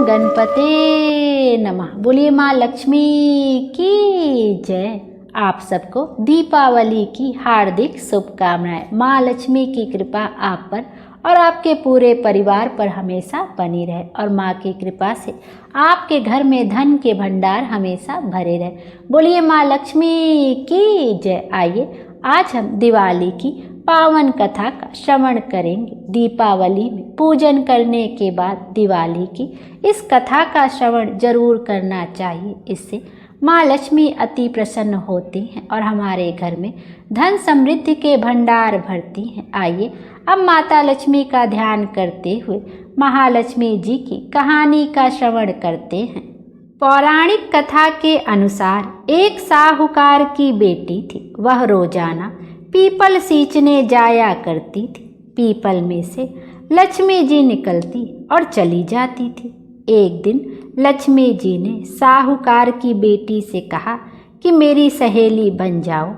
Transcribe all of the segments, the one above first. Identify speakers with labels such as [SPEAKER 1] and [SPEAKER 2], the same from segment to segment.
[SPEAKER 1] गणपते नमः। बोलिए माँ लक्ष्मी की जय। आप सबको दीपावली की हार्दिक शुभकामनाएं। माँ लक्ष्मी की कृपा आप पर और आपके पूरे परिवार पर हमेशा बनी रहे और माँ की कृपा से आपके घर में धन के भंडार हमेशा भरे रहे। बोलिए माँ लक्ष्मी की जय। आइए आज हम दिवाली की पावन कथा का श्रवण करेंगे। दीपावली में पूजन करने के बाद दिवाली की इस कथा का श्रवण जरूर करना चाहिए। इससे माँ लक्ष्मी अति प्रसन्न होती हैं और हमारे घर में धन समृद्धि के भंडार भरती हैं। आइए अब माता लक्ष्मी का ध्यान करते हुए महालक्ष्मी जी की कहानी का श्रवण करते हैं। पौराणिक कथा के अनुसार एक साहूकार की बेटी थी। वह रोजाना पीपल सींचने जाया करती थी। पीपल में से लक्ष्मी जी निकलती और चली जाती थी। एक दिन लक्ष्मी जी ने साहूकार की बेटी से कहा कि मेरी सहेली बन जाओ।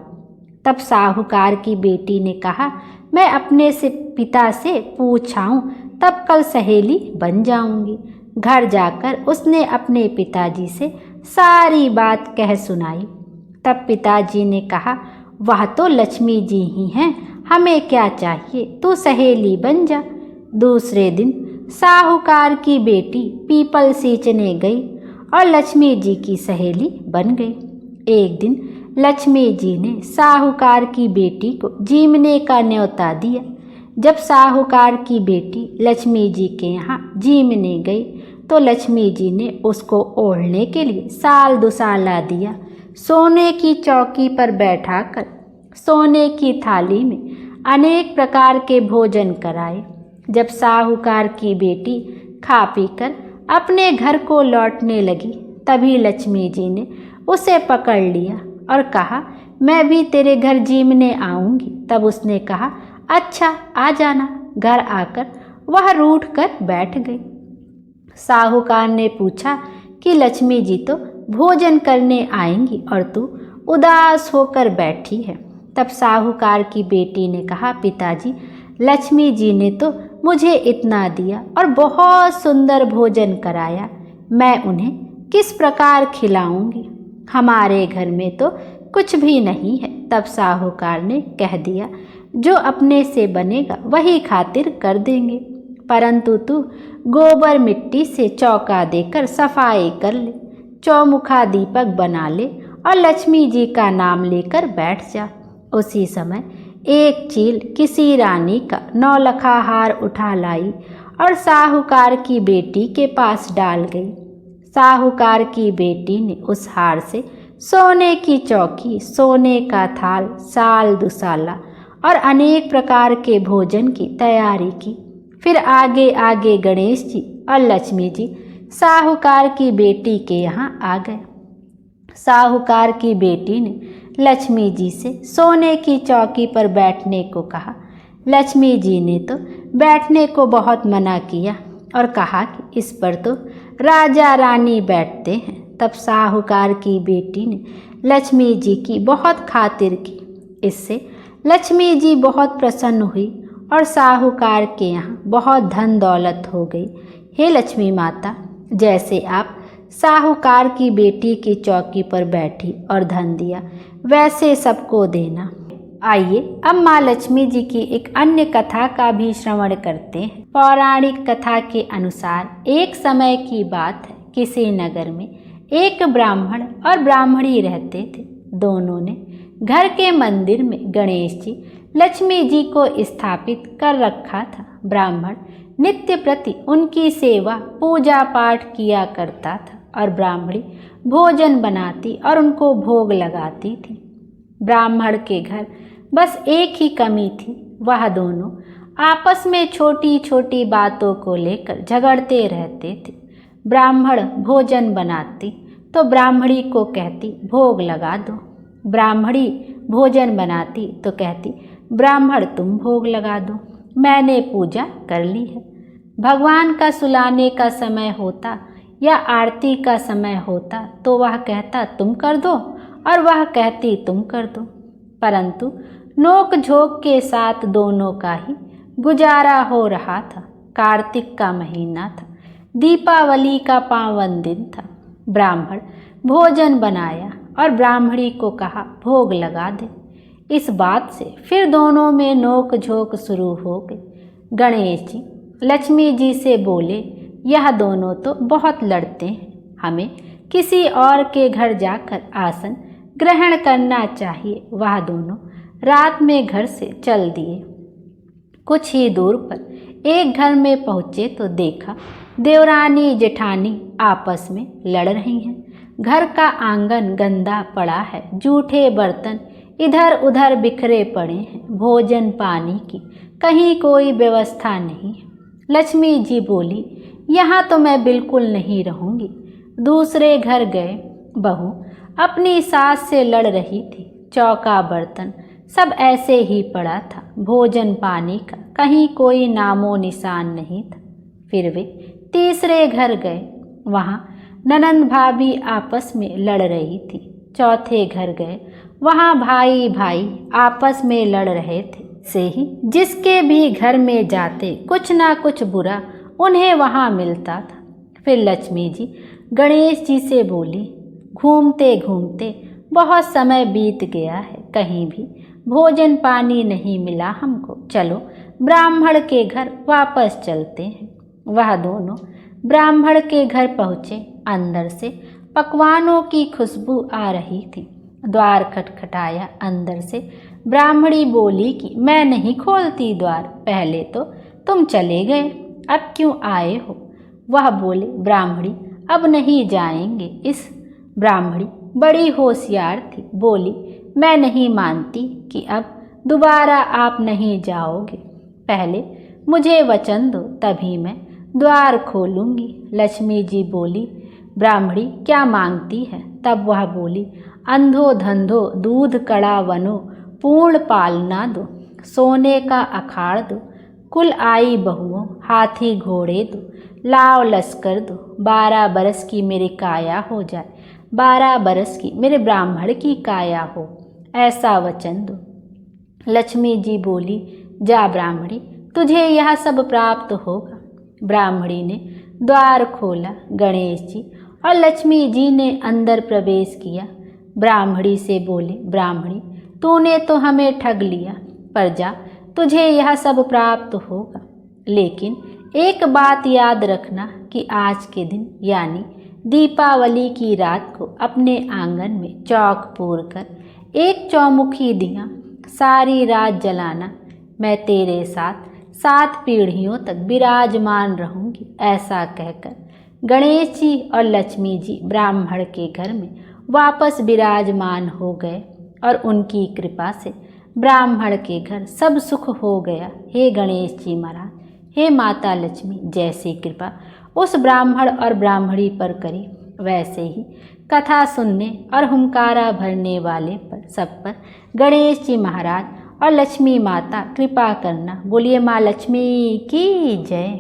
[SPEAKER 1] तब साहूकार की बेटी ने कहा, मैं अपने से पिता से पूछाऊं तब कल सहेली बन जाऊंगी। घर जाकर उसने अपने पिताजी से सारी बात कह सुनाई। तब पिताजी ने कहा, वह तो लक्ष्मी जी ही हैं, हमें क्या चाहिए, तू सहेली बन जा। दूसरे दिन साहूकार की बेटी पीपल सींचने गई और लक्ष्मी जी की सहेली बन गई। एक दिन लक्ष्मी जी ने साहूकार की बेटी को जीमने का न्योता दिया। जब साहूकार की बेटी लक्ष्मी जी के यहाँ जीमने गई तो लक्ष्मी जी ने उसको ओढ़ने के लिए साल दुसाला दिया। सोने की चौकी पर बैठाकर सोने की थाली में अनेक प्रकार के भोजन कराए। जब साहूकार की बेटी खा पीकर अपने घर को लौटने लगी तभी लक्ष्मी जी ने उसे पकड़ लिया और कहा, मैं भी तेरे घर जीमने आऊँगी। तब उसने कहा, अच्छा आ जाना। घर आकर वह रूठ कर बैठ गई। साहूकार ने पूछा कि लक्ष्मी जी तो भोजन करने आएंगी और तू उदास होकर बैठी है। तब साहूकार की बेटी ने कहा, पिताजी लक्ष्मी जी ने तो मुझे इतना दिया और बहुत सुंदर भोजन कराया, मैं उन्हें किस प्रकार खिलाऊंगी, हमारे घर में तो कुछ भी नहीं है। तब साहूकार ने कह दिया, जो अपने से बनेगा वही खातिर कर देंगे, परंतु तू गोबर मिट्टी से चौका देकर सफाई कर ले, चौमुखा दीपक बना ले और लक्ष्मी जी का नाम लेकर बैठ जा। उसी समय एक चील किसी रानी का नौलखा हार उठा लाई और साहूकार की बेटी के पास डाल गई। साहूकार की बेटी ने उस हार से सोने की चौकी, सोने का थाल, साल दुसाला और अनेक प्रकार के भोजन की तैयारी की। फिर आगे आगे गणेश जी और लक्ष्मी जी साहूकार की बेटी के यहाँ आ गए। साहूकार की बेटी ने लक्ष्मी जी से सोने की चौकी पर बैठने को कहा। लक्ष्मी जी ने तो बैठने को बहुत मना किया और कहा कि इस पर तो राजा रानी बैठते हैं। तब साहूकार की बेटी ने लक्ष्मी जी की बहुत खातिर की। इससे लक्ष्मी जी बहुत प्रसन्न हुई और साहूकार के यहाँ बहुत धन दौलत हो गई। हे लक्ष्मी माता, जैसे आप साहूकार की बेटी की चौकी पर बैठी और धन दिया, वैसे सबको देना। आइए अब माँ लक्ष्मी जी की एक अन्य कथा का भी श्रवण करते हैं। पौराणिक कथा के अनुसार एक समय की बात है, किसी नगर में एक ब्राह्मण और ब्राह्मणी रहते थे। दोनों ने घर के मंदिर में गणेश जी, लक्ष्मी जी को स्थापित कर रखा था। ब्राह्मण नित्य प्रति उनकी सेवा पूजा पाठ किया करता था और ब्राह्मणी भोजन बनाती और उनको भोग लगाती थी। ब्राह्मण के घर बस एक ही कमी थी, वह दोनों आपस में छोटी छोटी बातों को लेकर झगड़ते रहते थे। ब्राह्मण भोजन बनाती तो ब्राह्मणी को कहती, भोग लगा दो। ब्राह्मणी भोजन बनाती तो कहती, ब्राह्मण तुम भोग लगा दो, मैंने पूजा कर ली है। भगवान का सुलाने का समय होता या आरती का समय होता तो वह कहता तुम कर दो और वह कहती तुम कर दो, परंतु नोक झोंक के साथ दोनों का ही गुजारा हो रहा था। कार्तिक का महीना था। दीपावली का पावन दिन था। ब्राह्मण भोजन बनाया और ब्राह्मणी को कहा भोग लगा दे। इस बात से फिर दोनों में नोक झोंक शुरू हो गई। गणेश जी लक्ष्मी जी से बोले, यह दोनों तो बहुत लड़ते हैं, हमें किसी और के घर जाकर आसन ग्रहण करना चाहिए। वह दोनों रात में घर से चल दिए। कुछ ही दूर पर एक घर में पहुँचे तो देखा देवरानी जेठानी आपस में लड़ रही हैं। घर का आंगन गंदा पड़ा है, जूठे बर्तन इधर उधर बिखरे पड़े हैं, भोजन पानी की कहीं कोई व्यवस्था नहीं है। लक्ष्मी जी बोली, यहाँ तो मैं बिल्कुल नहीं रहूँगी। दूसरे घर गए, बहू अपनी सास से लड़ रही थी। चौका बर्तन सब ऐसे ही पड़ा था, भोजन पानी का कहीं कोई नामो निशान नहीं था। फिर वे तीसरे घर गए, वहाँ ननंद भाभी आपस में लड़ रही थी। चौथे घर गए, वहाँ भाई भाई आपस में लड़ रहे थे। से ही जिसके भी घर में जाते कुछ ना कुछ बुरा उन्हें वहाँ मिलता था। फिर लक्ष्मी जी गणेश जी से बोली, घूमते घूमते बहुत समय बीत गया है, कहीं भी भोजन पानी नहीं मिला हमको, चलो ब्राह्मण के घर वापस चलते हैं। वह दोनों ब्राह्मण के घर पहुँचे। अंदर से पकवानों की खुशबू आ रही थी। द्वार खटखटाया। अंदर से ब्राह्मणी बोली कि मैं नहीं खोलती द्वार, पहले तो तुम चले गए, अब क्यों आए हो? वह बोले, ब्राह्मणी अब नहीं जाएंगे। इस ब्राह्मणी बड़ी होशियार थी, बोली, मैं नहीं मानती कि अब दोबारा आप नहीं जाओगे, पहले मुझे वचन दो तभी मैं द्वार खोलूंगी। लक्ष्मी जी बोली, ब्राह्मणी क्या मांगती है? तब वह बोली, अंधो धंधो दूध कड़ा वनो पूर्ण पालना दो, सोने का अखाड़ दो, कुल आई बहुओं हाथी घोड़े दो, लाव लश्कर दो, 12 बरस की मेरी काया हो जाए, 12 बरस की मेरे ब्राह्मण की काया हो, ऐसा वचन दो। लक्ष्मी जी बोली, जा ब्राह्मणी, तुझे यह सब प्राप्त होगा। ब्राह्मणी ने द्वार खोला। गणेश जी और लक्ष्मी जी ने अंदर प्रवेश किया। ब्राह्मणी से बोले, ब्राह्मणी तूने तो हमें ठग लिया, पर जा तुझे यह सब प्राप्त होगा, लेकिन एक बात याद रखना कि आज के दिन यानी दीपावली की रात को अपने आंगन में चौक पूर कर एक चौमुखी दिया सारी रात जलाना। मैं तेरे साथ 7 पीढ़ियों तक विराजमान रहूंगी। ऐसा कहकर गणेश जी और लक्ष्मी जी ब्राह्मण के घर में वापस विराजमान हो गए और उनकी कृपा से ब्राह्मण के घर सब सुख हो गया। हे गणेश जी महाराज, हे माता लक्ष्मी, जैसी कृपा उस ब्राह्मण और ब्राह्मणी पर करी, वैसे ही कथा सुनने और हुंकारा भरने वाले पर सब पर गणेश जी महाराज और लक्ष्मी माता कृपा करना। बोलिए माँ लक्ष्मी की जय।